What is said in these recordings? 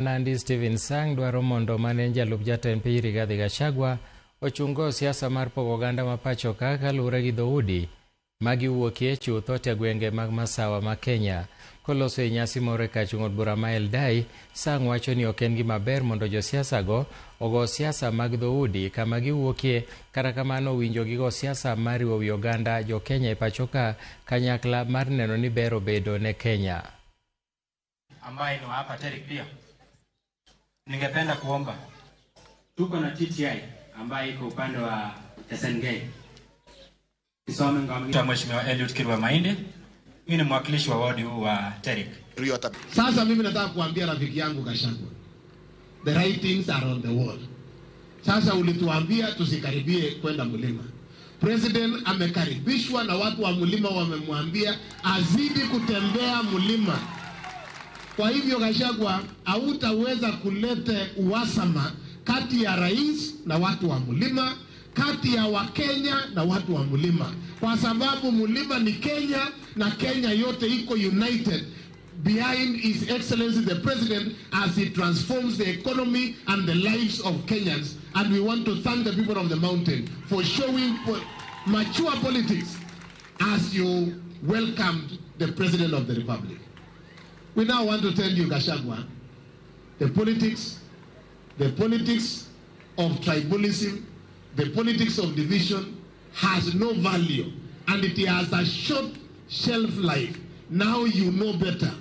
Nandi Stephen Sang dwaro mondo mane jalup jatend piny Rigathi Gachagua ochungo siasa mar pogo oganda ma pacho ka kaluwore gi dhoudi magiwuokie chutho e gwenge mag masawa ma Kenya. Koloso e nyasi moro e kach ng'od bura ma Eldai, Sang wacho ni ok en gima ber mondo josiasa go ogo siasa mag dhoudi kama giwuokie, kata kamano winjo gigo siasa mariwo wi oganda jo Kenya e pacho ka kanyakla mar neno ni ber obedo ne Kenya. Ambaye ni hapa Terik pia. Ningependa kuomba, tuko na TTI ambaye iko upande wa SNG. Kisome ngam Mheshimiwa Eliud Kirwa Mainde, mimi ni mwakilishi wa wadi huu wa Terik. Sasa mimi nataka kuambia rafiki yangu Gachagua, the right things are on the wall. Sasa ulituambia tusikaribie kwenda mlima. President amekaribishwa na watu wa mlima wamemwambia azidi kutembea mlima. Kwa hivyo Gachagua, hautaweza kuleta uhasama kati ya rais na watu wa mlima, kati ya Wakenya na watu wa mlima, kwa sababu mlima ni Kenya na Kenya yote iko united behind His Excellency the President as he transforms the economy and the lives of Kenyans. And we want to thank the people of the mountain for showing mature politics as you welcomed the President of the Republic. We now want to tell you, Gachagua, the politics of tribalism, the politics of division has no value, and it has a short shelf life. Now you know better.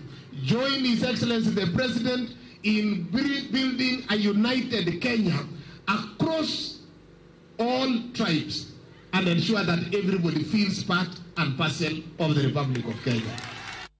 Join His Excellency the President in building a united Kenya across all tribes and ensure that everybody feels part and parcel of the Republic of Kenya.